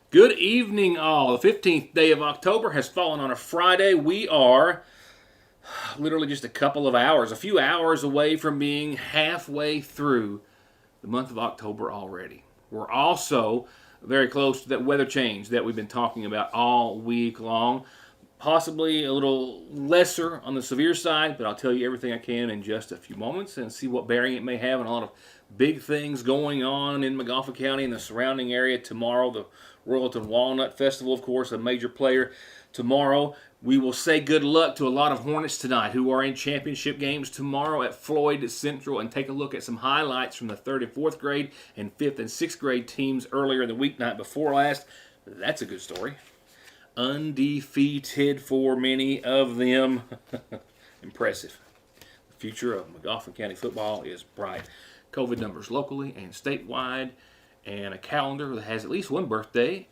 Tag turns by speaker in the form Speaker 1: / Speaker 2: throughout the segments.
Speaker 1: Good evening, all. The 15th day of October has fallen on a Friday. We are literally just a couple of hours, a few hours away from being halfway through the month of October already. We're also very close to that weather change that we've been talking about all week long. Possibly a little lesser on the severe side, but I'll tell you everything I can in just a few moments and see what bearing it may have on a lot of big things going on in Magafa County and the surrounding area tomorrow. The Royalton Walnut Festival, of course, a major player tomorrow. We will say good luck to a lot of Hornets tonight who are in championship games tomorrow at Floyd Central, and take a look at some highlights from the 3rd and 4th grade and 5th and 6th grade teams earlier in the weeknight before last. That's a good story. Undefeated for many of them. Impressive. The future of Magafa County football is bright. COVID numbers locally and statewide, and a calendar that has at least one birthday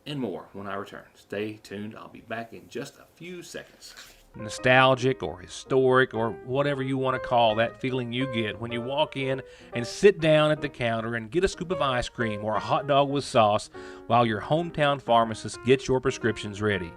Speaker 1: and more when I return. Stay tuned. I'll be back in just a few seconds. Nostalgic or historic or whatever you want to call that feeling you get when you walk in and sit down at the counter and get a scoop of ice cream or a hot dog with sauce while your hometown pharmacist gets your prescriptions ready.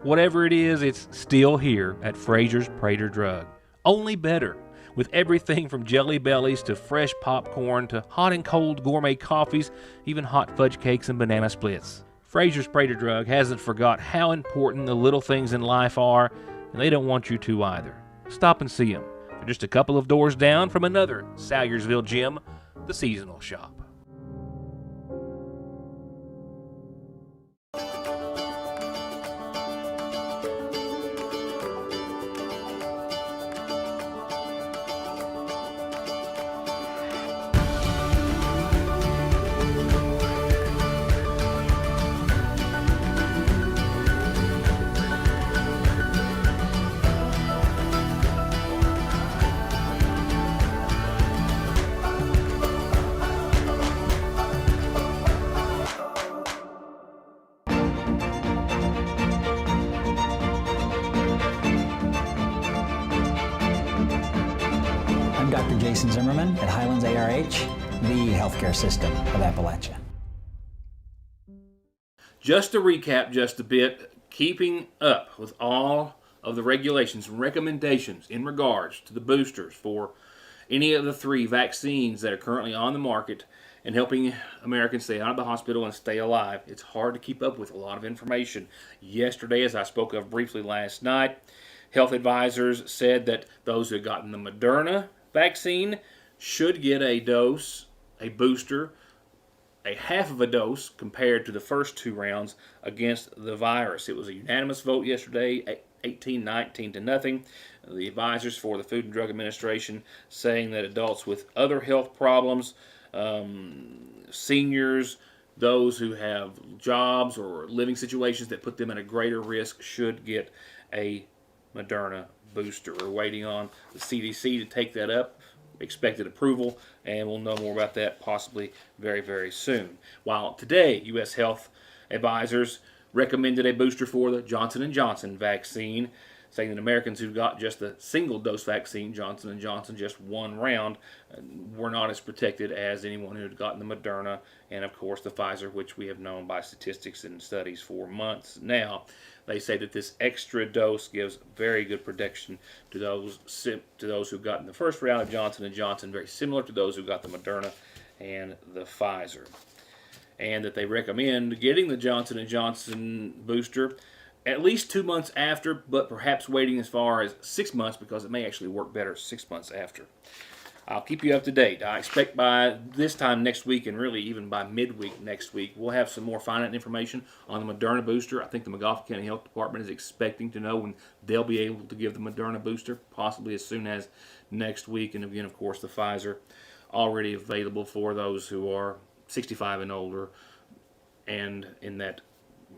Speaker 1: Whatever it is, it's still here at Fraser's Prater Drug. Only better, with everything from Jelly Bellies to fresh popcorn to hot and cold gourmet coffees, even hot fudge cakes and banana splits. Fraser's Prater Drug hasn't forgot how important the little things in life are, and they don't want you to either. Stop and see them. They're just a couple of doors down from another Sagesville gym, the Seasonal Shop.
Speaker 2: I'm Dr. Jason Zimmerman at Highlands ARH, the healthcare system of Appalachia.
Speaker 1: Just to recap just a bit, keeping up with all of the regulations and recommendations in regards to the boosters for any of the 3 vaccines that are currently on the market and helping Americans stay out of the hospital and stay alive. It's hard to keep up with a lot of information. Yesterday, as I spoke of briefly last night, health advisors said that those who had gotten the Moderna vaccine should get a dose, a booster, a half of a dose compared to the first 2 rounds against the virus. It was a unanimous vote yesterday, 18-19 to nothing. The advisors for the Food and Drug Administration saying that adults with other health problems, seniors, those who have jobs or living situations that put them at a greater risk should get a Moderna booster. We're waiting on the CDC to take that up, expected approval, and we'll know more about that possibly very, very soon. While today, U.S. health advisors recommended a booster for the Johnson & Johnson vaccine, saying that Americans who got just the single-dose vaccine, Johnson & Johnson, just 1 round, were not as protected as anyone who had gotten the Moderna and, of course, the Pfizer, which we have known by statistics and studies for months now. They say that this extra dose gives very good protection to those who got in the first round of Johnson & Johnson, very similar to those who got the Moderna and the Pfizer. And that they recommend getting the Johnson & Johnson booster at least 2 months after, but perhaps waiting as far as 6 months because it may actually work better 6 months after. I'll keep you up to date. I expect by this time next week, and really even by midweek next week, we'll have some more finite information on the Moderna booster. I think the Magafa County Health Department is expecting to know when they'll be able to give the Moderna booster, possibly as soon as next week. And again, of course, the Pfizer already available for those who are 65 and older and in that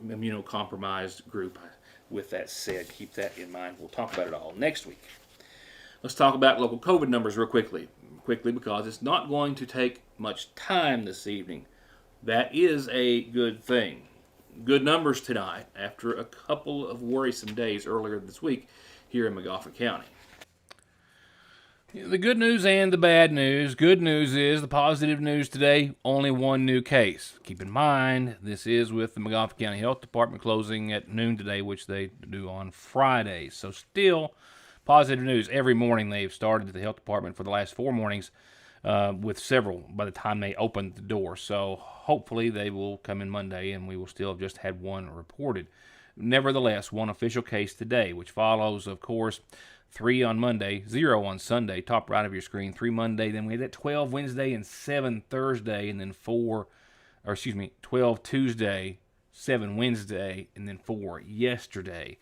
Speaker 1: immunocompromised group. With that said, keep that in mind. We'll talk about it all next week. Let's talk about local COVID numbers real quickly because it's not going to take much time this evening. That is a good thing. Good numbers tonight after a couple of worrisome days earlier this week here in Magafa County. The good news and the bad news. Good news is the positive news today, only one new case. Keep in mind, this is with the McGoffin County Health Department closing at noon today, which they do on Fridays. So still positive news. Every morning they've started at the health department for the last 4 mornings with several by the time they opened the door. So hopefully they will come in Monday and we will still have just had one reported. Nevertheless, one official case today, which follows, of course, 3 on Monday, 0 on Sunday, top right of your screen, 3 Monday, then we had that 12 Wednesday and 7 Thursday, and then 12 Tuesday, 7 Wednesday, and then 4 yesterday.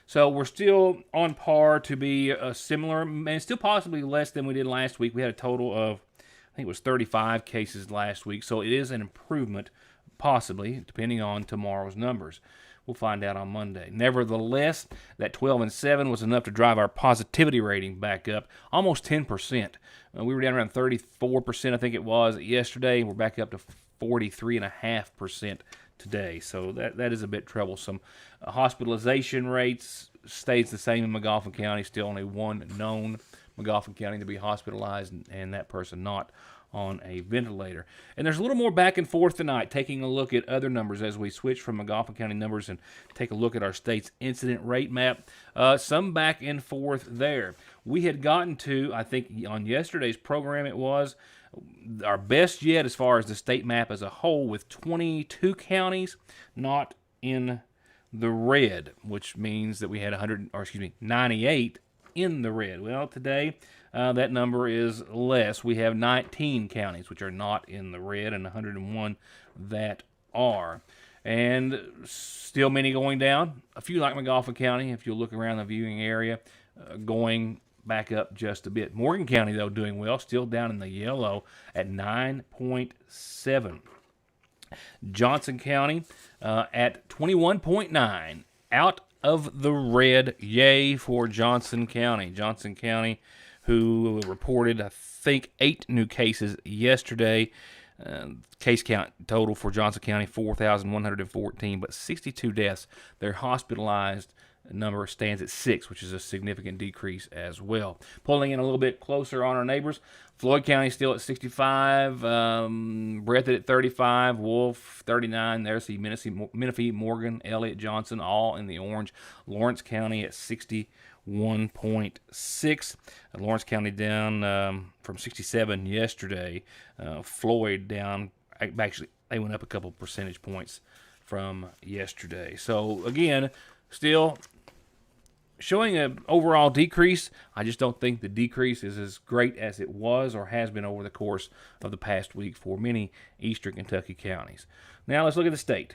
Speaker 1: So we're still on par to be similar, and still possibly less than we did last week. We had a total of, I think it was 35 cases last week, so it is an improvement, possibly, depending on tomorrow's numbers. We'll find out on Monday. Nevertheless, that 12 and 7 was enough to drive our positivity rating back up almost 10%. We were down around 34%, I think it was, yesterday. We're back up to 43.5% today. So that is a bit troublesome. Hospitalization rates stays the same in McGoffin County. Still only one known McGoffin County to be hospitalized, and that person not on a ventilator. And there's a little more back and forth tonight, taking a look at other numbers as we switch from McGoffin County numbers and take a look at our state's incident rate map. Some back and forth there. We had gotten to, I think on yesterday's program it was, our best yet as far as the state map as a whole, with 22 counties not in the red, which means that we had 98 in the red. Well, today that number is less. We have 19 counties which are not in the red and 101 that are. And still many going down. A few like McGoffin County, if you look around the viewing area, going back up just a bit. Morgan County, though, doing well, still down in the yellow at 9.7. Johnson County at 21.9, out of the red. Yay for Johnson County. Johnson County, who reported, I think, 8 new cases yesterday. Case count total for Johnson County, 4,114, but 62 deaths. Their hospitalized number stands at 6, which is a significant decrease as well. Pulling in a little bit closer on our neighbors, Floyd County still at 65, Breathitt at 35, Wolf 39. There's the Menifee, Morgan, Elliott, Johnson, all in the orange. Lawrence County at 61.6. Lawrence County down from 67 yesterday. Floyd down, actually, they went up a couple percentage points from yesterday. So, again, still showing an overall decrease. I just don't think the decrease is as great as it was or has been over the course of the past week for many eastern Kentucky counties. Now let's look at the state,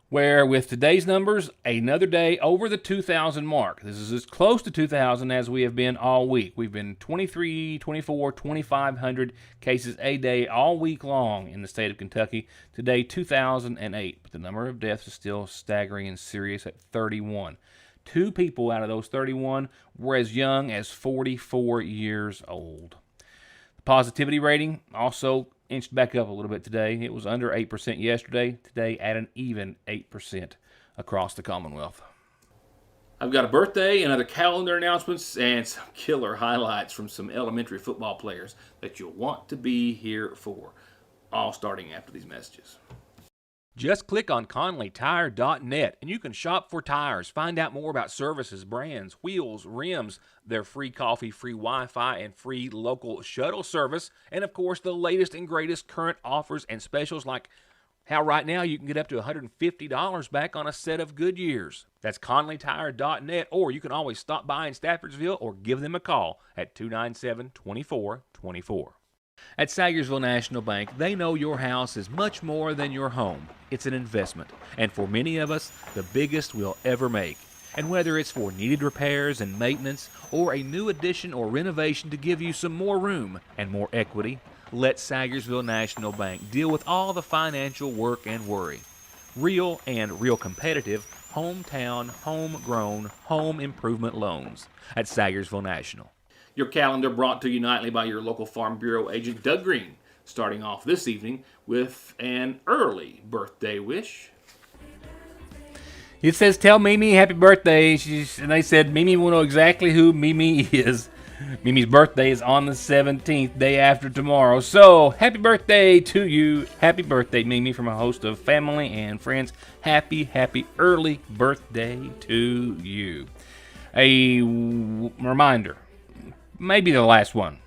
Speaker 1: where with today's numbers, another day over the 2,000 mark. This is as close to 2,000 as we have been all week. We've been 23, 24, 2,500 cases a day all week long in the state of Kentucky. Today, 2,008, but the number of deaths is still staggering and serious at 31. 2 people out of those 31 were as young as 44 years old. The positivity rating also inched back up a little bit today. It was under 8% yesterday. Today at an even 8% across the Commonwealth. I've got a birthday and other calendar announcements and some killer highlights from some elementary football players that you'll want to be here for, all starting after these messages.
Speaker 3: Just click on ConleyTire.net and you can shop for tires, find out more about services, brands, wheels, rims, their free coffee, free Wi-Fi, and free local shuttle service, and of course the latest and greatest current offers and specials, like how right now you can get up to $150 back on a set of Goodyears. That's ConleyTire.net, or you can always stop by in Staffordsville or give them a call at 297-2424. At Sagesville National Bank, they know your house is much more than your home. It's an investment, and for many of us, the biggest we'll ever make. And whether it's for needed repairs and maintenance, or a new addition or renovation to give you some more room and more equity, let Sagesville National Bank deal with all the financial work and worry. Real and real competitive, hometown, homegrown, home improvement loans at Sagesville National.
Speaker 1: Your calendar brought to you nightly by your local Farm Bureau agent, Doug Green, starting off this evening with an early birthday wish.
Speaker 3: It says, tell Mimi happy birthday. And they said Mimi will know exactly who Mimi is. Mimi's birthday is on the 17th, day after tomorrow. So, happy birthday to you. Happy birthday, Mimi, from a host of family and friends. Happy early birthday to you. A reminder, maybe the last one,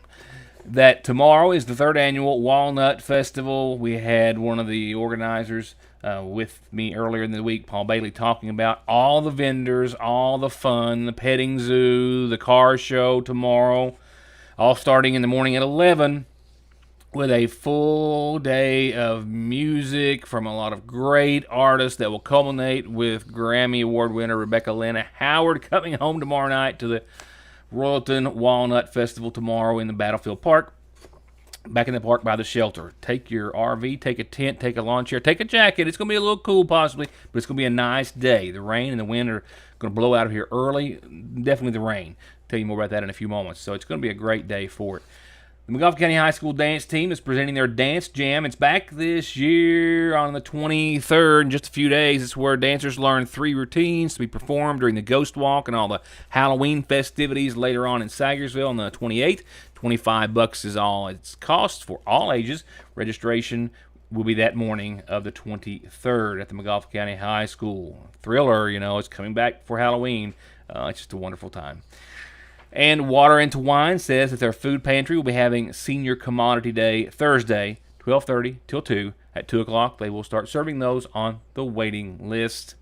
Speaker 3: that tomorrow is the third annual Walnut Festival. We had one of the organizers with me earlier in the week, Paul Bailey, talking about all the vendors, all the fun, the petting zoo, the car show tomorrow, all starting in the morning at 11 with a full day of music from a lot of great artists that will culminate with Grammy Award winner Rebecca Lynn Howard coming home tomorrow night to the Royalton Walnut Festival tomorrow in the Battlefield Park. Back in the park by the shelter. Take your RV, take a tent, take a lawn chair, take a jacket. It's going to be a little cool possibly, but it's going to be a nice day. The rain and the wind are going to blow out of here early. Definitely the rain. I'll tell you more about that in a few moments. So it's going to be a great day for it. The McGoffin County High School dance team is presenting their dance jam. It's back this year on the 23rd. In just a few days, it's where dancers learn 3 routines to be performed during the Ghost Walk and all the Halloween festivities later on in Sagesville on the 28th. $25 is all its cost for all ages. Registration will be that morning of the 23rd at the McGoffin County High School. Thriller, it's coming back for Halloween. It's just a wonderful time. And Water into Wine says that their food pantry will be having Senior Commodity Day Thursday, 12:30 till 2. At 2 o'clock, they will start serving those on the waiting list.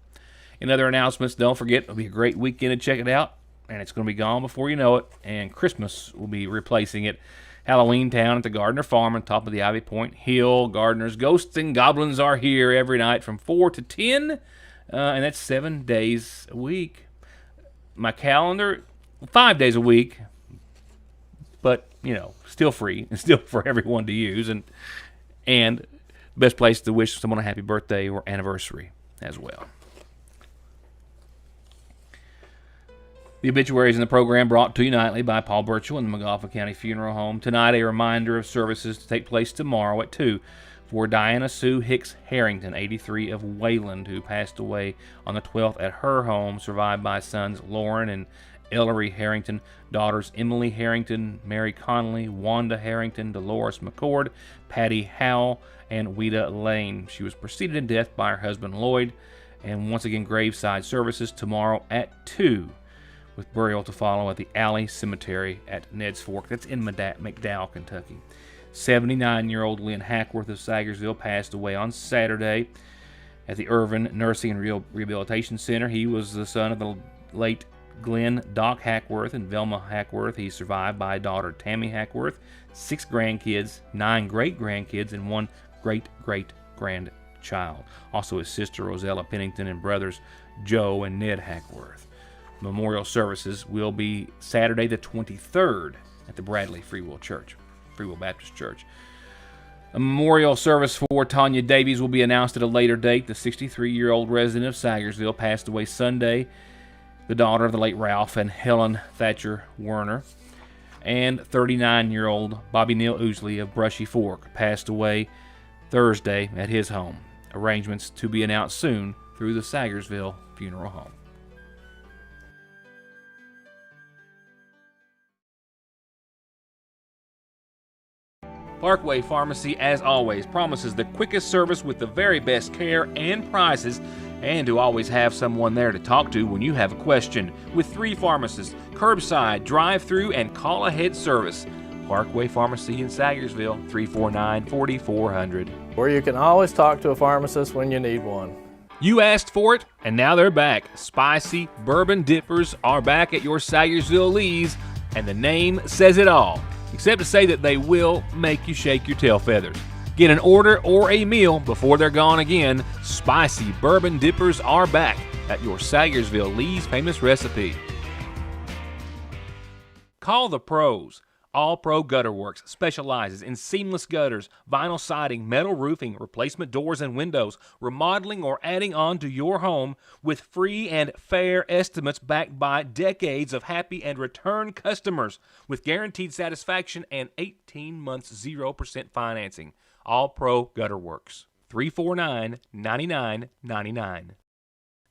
Speaker 3: In other announcements, don't forget, it'll be a great weekend to check it out, and it's going to be gone before you know it, and Christmas will be replacing it. Halloween Town at the Gardner Farm on top of the Ivy Point Hill. Gardner's Ghosts and Goblins are here every night from 4 to 10, and that's 7 days a week. My calendar, 5 days a week, but still free and still for everyone to use, and best place to wish someone a happy birthday or anniversary as well. The obituaries in the program brought to you nightly by Paul Burchell in the McGoffin County Funeral Home. Tonight, a reminder of services to take place tomorrow at 2 for Diana Sue Hicks Harrington, 83 of Wayland, who passed away on the 12th at her home, survived by sons Lauren and Ellery Harrington, daughters Emily Harrington, Mary Connolly, Wanda Harrington, Dolores McCord, Patty Howell, and Weta Lane. She was preceded in death by her husband Lloyd. And once again, graveside services tomorrow at 2, with burial to follow at the Alley Cemetery at Ned's Fork. That's in McDowell, Kentucky. 79-year-old Lynn Hackworth of Sagesville passed away on Saturday at the Irvin Nursing and Rehabilitation Center. He was the son of the late Glenn Doc Hackworth and Velma Hackworth. He's survived by daughter Tammy Hackworth, 6 grandkids, 9 great-grandkids, and 1 great-great-grandchild. Also his sister Rosella Pennington and brothers Joe and Ned Hackworth. Memorial services will be Saturday the 23rd at the Bradley Free Will Baptist Church. A memorial service for Tanya Davies will be announced at a later date. The 63-year-old resident of Sagersville passed away Sunday, the daughter of the late Ralph and Helen Thatcher Werner. And 39-year-old Bobby Neal Ousley of Brushy Fork passed away Thursday at his home. Arrangements to be announced soon through the Sagersville Funeral Home. Parkway Pharmacy, as always, promises the quickest service with the very best care and prices, and to always have someone there to talk to when you have a question. With 3 pharmacists, curbside, drive-through, and call-ahead service. Parkway Pharmacy in Sagersville, 349-4400.
Speaker 4: Where you can always talk to a pharmacist when you need one.
Speaker 3: You asked for it, and now they're back. Spicy Bourbon Dippers are back at your Sagersville Lee's, and the name says it all, except to say that they will make you shake your tail feathers. Get an order or a meal before they're gone again. Spicy Bourbon Dippers are back at your Sagersville Lee's famous recipe. Call the pros. All Pro Gutter Works specializes in seamless gutters, vinyl siding, metal roofing, replacement doors and windows, remodeling or adding on to your home with free and fair estimates backed by decades of happy and return customers with guaranteed satisfaction and 18 months 0% financing. All Pro Gutter Works, 349-9999.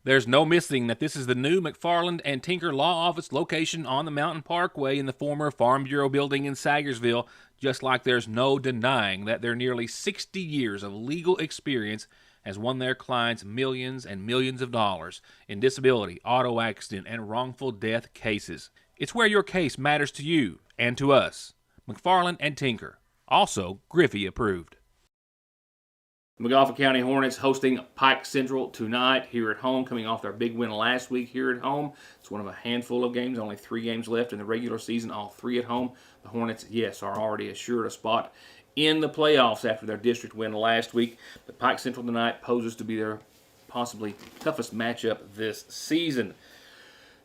Speaker 3: There's no missing that this is the new McFarland and Tinker Law Office location on the Mountain Parkway in the former Farm Bureau building in Sagesville, just like there's no denying that their nearly 60 years of legal experience has won their clients millions and millions of dollars in disability, auto accident, and wrongful death cases. It's where your case matters to you and to us. McFarland and Tinker, also Griffey approved.
Speaker 1: McGoffin County Hornets hosting Pike Central tonight here at home, coming off their big win last week here at home. It's one of a handful of games, only 3 games left in the regular season, all 3 at home. The Hornets, yes, are already assured a spot in the playoffs after their district win last week. But Pike Central tonight poses to be their possibly toughest matchup this season.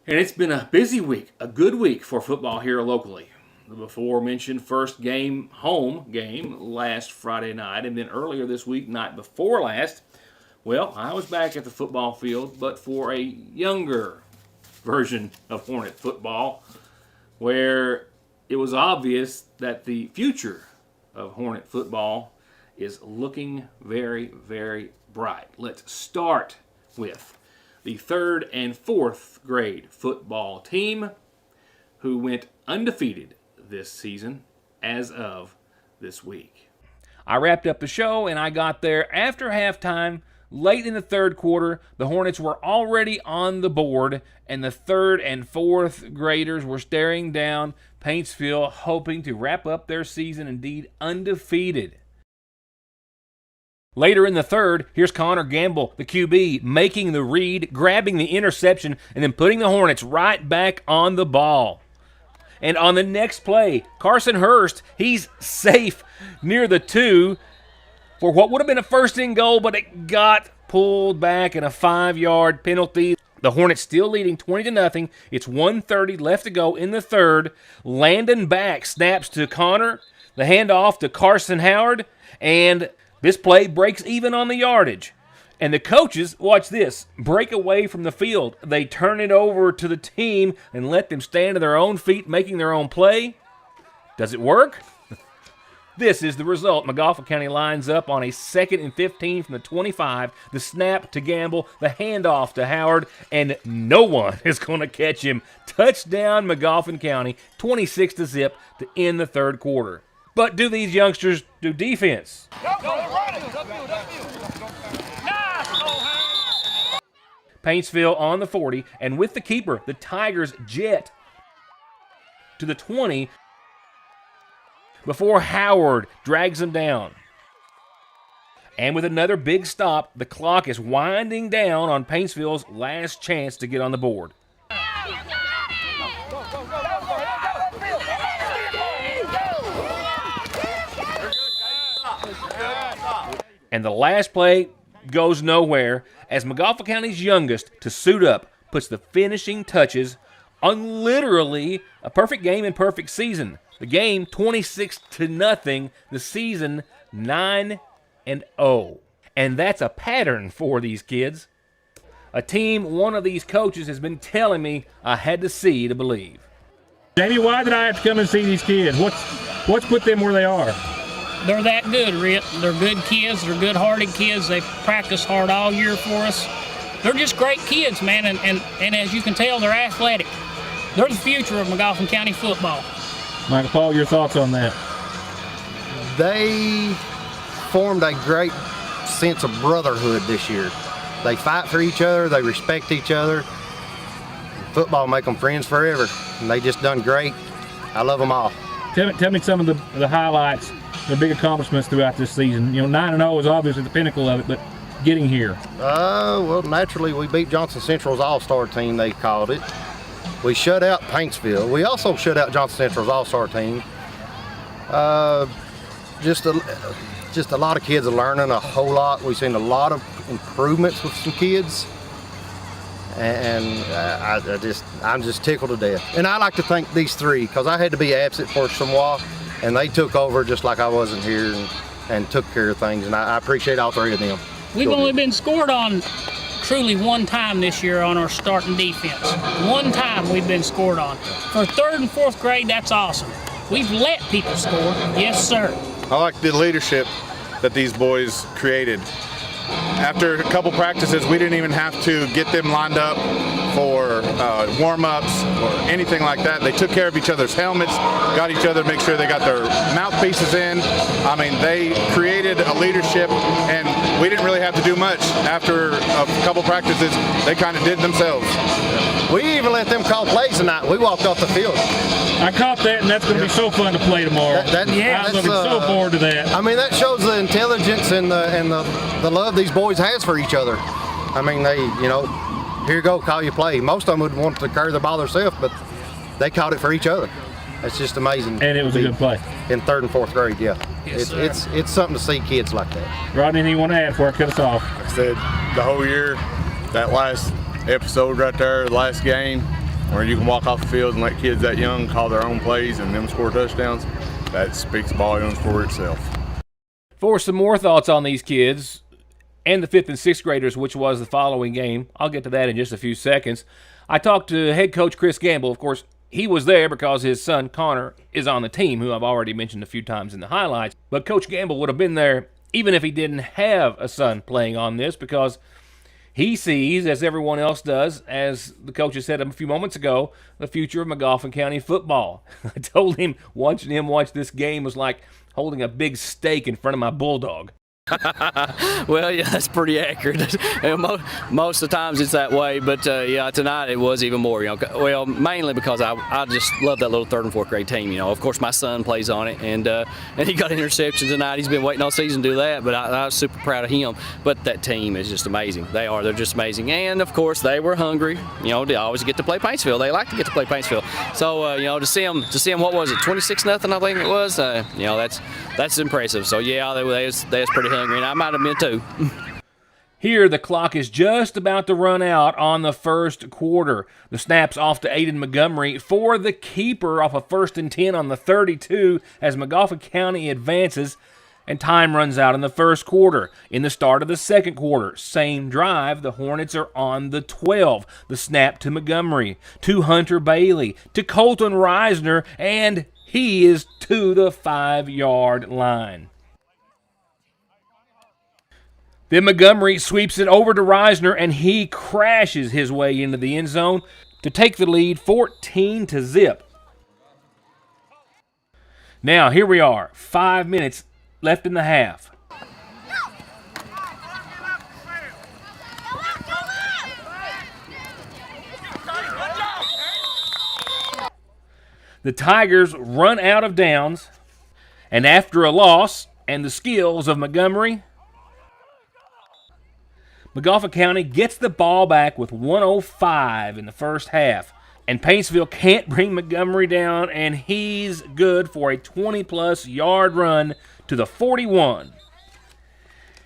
Speaker 1: And it's been a busy week, a good week for football here locally. The before-mentioned first home game last Friday night, and then earlier this week, night before last, well, I was back at the football field, but for a younger version of Hornet football, where it was obvious that the future of Hornet football is looking very, very bright. Let's start with the 3rd and 4th grade football team who went undefeated this season as of this week.
Speaker 3: I wrapped up the show and I got there after halftime. Late in the 3rd quarter, the Hornets were already on the board, and the 3rd and 4th graders were staring down Paintsville, hoping to wrap up their season indeed undefeated. Later in the 3rd, here's Connor Gamble, the QB, making the read, grabbing the interception, and then putting the Hornets right back on the ball. And on the next play, Carson Hurst, he's safe near the 2 for what would have been a 1st and goal, but it got pulled back in a 5-yard penalty. The Hornets still leading 20-0. It's 1:30 left to go in the 3rd. Landon back snaps to Connor. The handoff to Carson Howard. And this play breaks even on the yardage. And the coaches, watch this, break away from the field. They turn it over to the team and let them stand to their own feet, making their own play. Does it work? This is the result. McGoffin County lines up on a 2nd and 15 from the 25. The snap to Gamble, the handoff to Howard, and no one is going to catch him. Touchdown, McGoffin County, 26-0 to end the 3rd quarter. But do these youngsters do defense? Paintsville on the 40, and with the keeper, the Tigers jet to the 20 before Howard drags them down. And with another big stop, the clock is winding down on Paintsville's last chance to get on the board. And the last play goes nowhere as McGoffin County's youngest to suit up puts the finishing touches on literally a perfect game and perfect season. The game 26-0, the season 9-0. And that's a pattern for these kids. A team one of these coaches has been telling me I had to see to believe.
Speaker 5: Jamie, why did I have to come and see these kids? What's put them where they are?
Speaker 6: They're that good, Rhett. They're good kids. They're good-hearted kids. They practice hard all year for us. They're just great kids, man, and as you can tell, they're athletic. They're the future of McGoffin County football.
Speaker 5: Michael Paul, your thoughts on that?
Speaker 7: They formed a great sense of brotherhood this year. They fight for each other. They respect each other. Football make them friends forever, and they just done great. I love them all.
Speaker 5: Tell me some of the highlights, the big accomplishments throughout this season. 9-0 is obviously the pinnacle of it, but getting here.
Speaker 7: Well, naturally, we beat Johnson Central's All-Star team, they called it. We shut out Paintsville. We also shut out Johnson Central's All-Star team. Just a lot of kids are learning a whole lot. We've seen a lot of improvements with some kids. And I'm just tickled to death. And I like to thank these 3 because I had to be absent for some while, and they took over just like I wasn't here and took care of things. And I appreciate all 3 of them.
Speaker 6: We've only been scored on truly one time this year on our starting defense. One time we've been scored on. For 3rd and 4th grade, that's awesome. We've let people score. Yes, sir.
Speaker 8: I like the leadership that these boys created. after a couple practices, we didn't even have to get them lined up for warm-ups or anything like that. They took care of each other's helmets, got each other, make sure they got their mouthpieces in. I mean, they created a leadership, and we didn't really have to do much. After a couple practices, they kind of did themselves.
Speaker 7: We even let them call plays tonight. We walked off the field.
Speaker 5: I caught that, and that's going to be so fun to play tomorrow. I'm looking so forward to that.
Speaker 7: I mean, that shows the intelligence and the love these boys has for each other. I mean, they, here you go, call you play. Most of them would want to carry the ball themselves, but they caught it for each other. It's just amazing.
Speaker 5: And it was a good play.
Speaker 7: In 3rd and 4th grade, yeah.
Speaker 6: Yes,
Speaker 7: it's something to see kids like that.
Speaker 5: Rodney, anything you want to add before I cut us off?
Speaker 8: Like I said, the whole year, that last episode right there, the last game, where you can walk off the field and let kids that young call their own plays and them score touchdowns, that speaks volumes for itself.
Speaker 3: For some more thoughts on these kids and the 5th and 6th graders, which was the following game, I'll get to that in just a few seconds. I talked to head coach Chris Gamble. Of course, he was there because his son Connor is on the team, who I've already mentioned a few times in the highlights. But Coach Gamble would have been there even if he didn't have a son playing on this, because he sees, as everyone else does, as the coaches said a few moments ago, the future of McGoffin County football. I told him watching him watch this game was like holding a big steak in front of my bulldog.
Speaker 9: Well, yeah, that's pretty accurate. Most of the times it's that way, but yeah, tonight it was even more. Well, mainly because I just love that little 3rd and 4th grade team. Of course, my son plays on it, and he got an interception tonight. He's been waiting all season to do that, but I was super proud of him. But that team is just amazing. They're just amazing, and of course they were hungry. They always get to play Paintsville. They like to get to play Paintsville. So to see them, what was it, 26-0? I think it was. That's impressive. So yeah, they was pretty hungry, and I might have been too.
Speaker 3: Here, the clock is just about to run out on the first quarter. The snap's off to Aiden Montgomery for the keeper off a 1st and 10 on the 32 as McGoffin County advances, and time runs out in the first quarter. In the start of the second quarter, same drive, the Hornets are on the 12. The snap to Montgomery, to Hunter Bailey, to Colton Reisner, and he is to the 5-yard line. Then Montgomery sweeps it over to Reisner, and he crashes his way into the end zone to take the lead 14-0. Now, here we are, 5 minutes left in the half. The Tigers run out of downs, and after a loss and the skills of Montgomery, McGoffin County gets the ball back with 1:05 in the first half. And Paintsville can't bring Montgomery down, and he's good for a 20-plus yard run to the 41.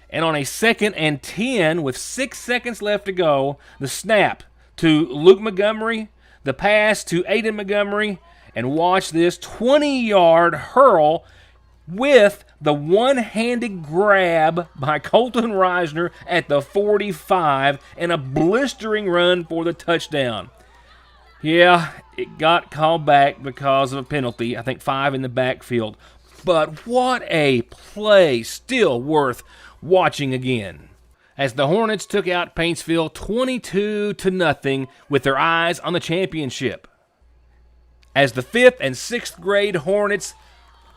Speaker 3: And on a 2nd and 10 with 6 seconds left to go, the snap to Luke Montgomery, the pass to Aiden Montgomery, and watch this 20-yard hurl with the one-handed grab by Colton Reisner at the 45 and a blistering run for the touchdown. Yeah, it got called back because of a penalty, I think 5 in the backfield. But what a play, still worth watching again. As the Hornets took out Paintsville 22-0 with their eyes on the championship. As the 5th and 6th grade Hornets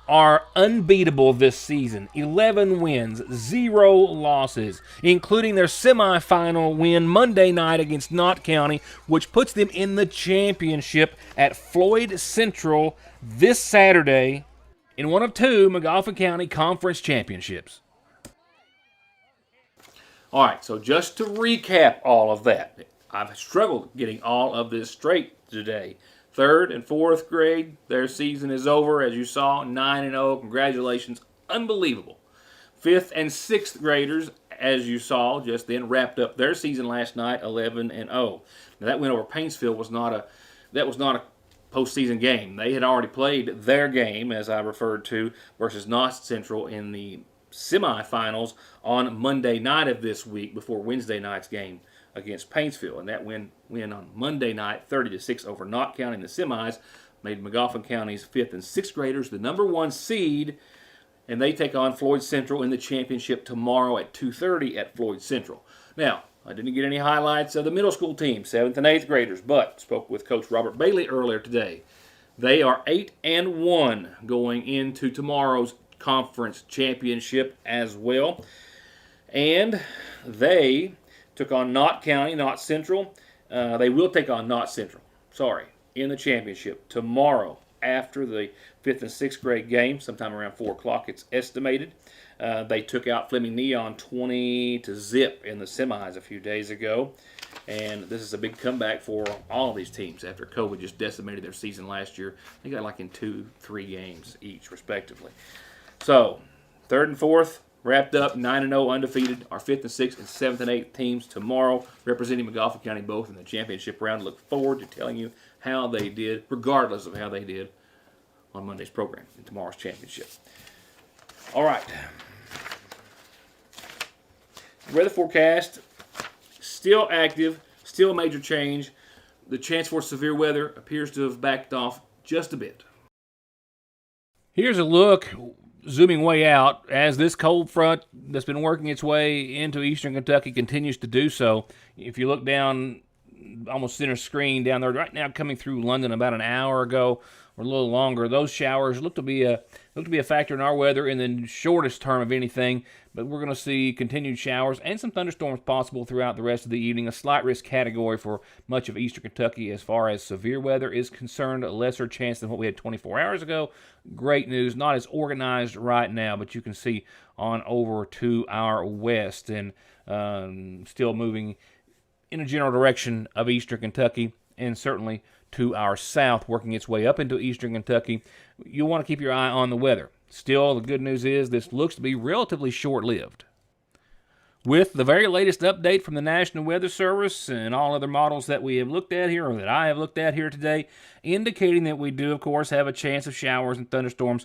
Speaker 3: are unbeatable this season. 11 wins, 0 losses, including their semifinal win Monday night against Knott County, which puts them in the championship at Floyd Central this Saturday in one of 2 McGoffin County Conference championships. All right, so just to recap all of that, I've struggled getting all of this straight today. 3rd and 4th grade, their season is over, as you saw, 9-0. Congratulations, unbelievable. 5th and 6th graders, as you saw just then, wrapped up their season last night, 11-0. Now that win over Paintsville was not a postseason game. They had already played their game, as I referred to, versus Knott Central in the semifinals on Monday night of this week before Wednesday night's game against Paintsville, and that win on Monday night, 30-6 over Knott County in the semis, made McGoffin County's 5th and 6th graders the number 1 seed
Speaker 1: and they take on Floyd Central in the championship tomorrow at 2:30 at Floyd Central. Now, I didn't get any highlights of the middle school team, 7th and 8th graders, but spoke with Coach Robert Bailey earlier today. They are 8-1 going into tomorrow's conference championship as well. And they took on Knott County, Knott Central. They will take on Knott Central, in the championship tomorrow after the 5th and 6th grade game, sometime around 4 o'clock it's estimated. They took out Fleming Neon 20-0 in the semis a few days ago. And this is a big comeback for all of these teams after COVID just decimated their season last year. They got like in 2-3 games each, respectively. So, 3rd and 4th wrapped up, 9-0 undefeated. Our 5th and 6th and 7th and 8th teams tomorrow, representing McGoffin County both in the championship round. Look forward to telling you how they did, regardless of how they did on Monday's program in tomorrow's championship. All right. Weather forecast, still active, still a major change. The chance for severe weather appears to have backed off just a bit.
Speaker 3: Here's a look, zooming way out, as this cold front that's been working its way into eastern Kentucky continues to do so. If you look down, almost center screen down there, right now coming through London about an hour ago or a little longer, those showers look to be a factor in our weather in the shortest term of anything. But we're going to see continued showers and some thunderstorms possible throughout the rest of the evening. A slight risk category for much of eastern Kentucky as far as severe weather is concerned. A lesser chance than what we had 24 hours ago. Great news. Not as organized right now, but you can see on over to our west and still moving in a general direction of eastern Kentucky and certainly to our south, working its way up into eastern Kentucky. You'll want to keep your eye on the weather. Still, the good news is this looks to be relatively short-lived. With the very latest update from the National Weather Service and all other models that we have looked at here, or that I have looked at here today, indicating that we do, of course, have a chance of showers and thunderstorms.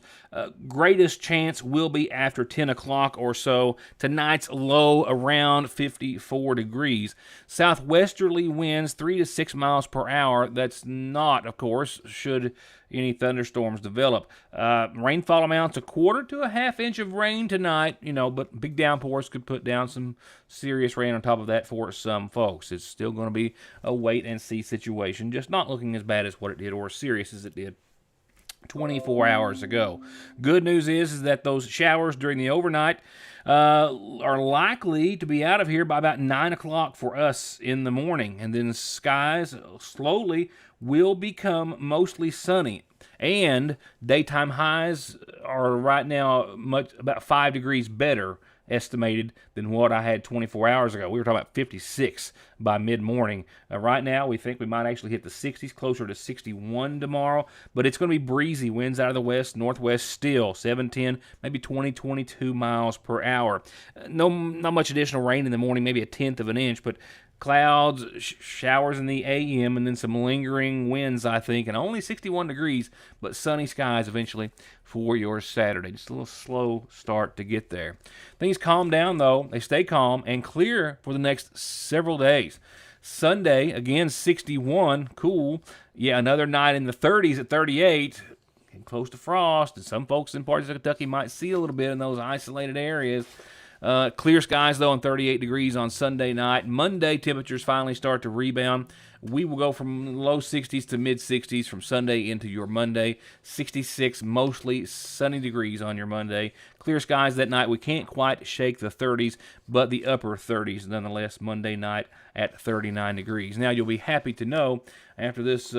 Speaker 3: Greatest chance will be after 10 o'clock or so. Tonight's low around 54 degrees. Southwesterly winds 3 to 6 miles per hour. That's not, of course, should any thunderstorms develop. Rainfall amounts 1/4 to 1/2 inch of rain tonight, but big downpours could put down some serious rain on top of that for some folks. It's still going to be a wait-and-see situation, just not looking as bad as what it did or as serious as it did 24 hours ago. Good news is that those showers during the overnight are likely to be out of here by about 9 o'clock for us in the morning, and then skies slowly will become mostly sunny, and daytime highs are right now about 5 degrees better estimated than what I had 24 hours ago. We were talking about 56 by mid-morning. Right now, we think we might actually hit the 60s, closer to 61 tomorrow, but it's going to be breezy. Winds out of the west, northwest still, 7-10, maybe 20-22 miles per hour. Not much additional rain in the morning, maybe 1/10 of an inch, but clouds, showers in the AM, and then some lingering winds, I think, and only 61 degrees, but sunny skies eventually for your Saturday. Just a little slow start to get there. Things calm down, though. They stay calm and clear for the next several days. Sunday, again, 61, cool. Yeah, another night in the 30s at 38, getting close to frost, and some folks in parts of Kentucky might see a little bit in those isolated areas. Clear skies, though, and 38 degrees on Sunday night. Monday, temperatures finally start to rebound. We will go from low 60s to mid-60s from Sunday into your Monday. 66, mostly sunny degrees on your Monday. Clear skies that night. We can't quite shake the 30s, but the upper 30s nonetheless Monday night at 39 degrees. Now, you'll be happy to know after this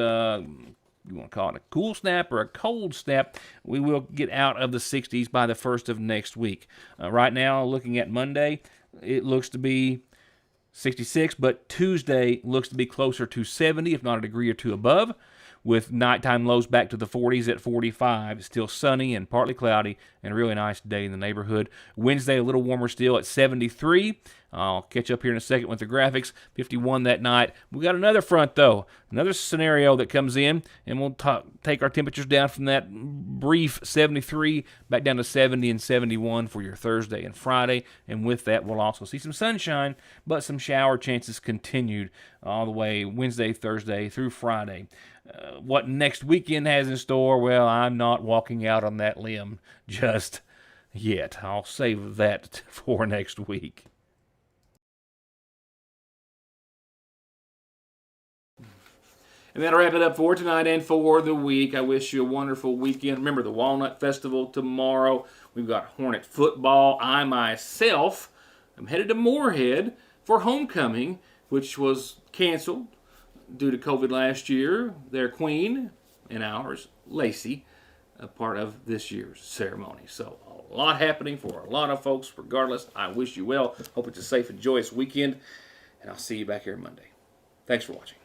Speaker 3: you want to call it a cool snap or a cold snap, we will get out of the 60s by the 1st of next week. Right now, looking at Monday, it looks to be 66, but Tuesday looks to be closer to 70, if not a degree or two above, with nighttime lows back to the 40s at 45. It's still sunny and partly cloudy, and a really nice day in the neighborhood. Wednesday, a little warmer still at 73. I'll catch up here in a second with the graphics. 51 that night. We got another front, though. Another scenario that comes in, and we'll take our temperatures down from that brief 73 back down to 70 and 71 for your Thursday and Friday. And with that, we'll also see some sunshine, but some shower chances continued all the way Wednesday, Thursday through Friday. What next weekend has in store, well, I'm not walking out on that limb just yet. I'll save that for next week. And that'll wrap it up for tonight and for the week. I wish you a wonderful weekend. Remember the Walnut Festival tomorrow. We've got Hornet football. I myself am headed to Moorhead for homecoming, which was canceled due to COVID last year. Their queen and ours, Lacey, a part of this year's ceremony. So a lot happening for a lot of folks. Regardless, I wish you well. Hope it's a safe and joyous weekend. And I'll see you back here Monday. Thanks for watching.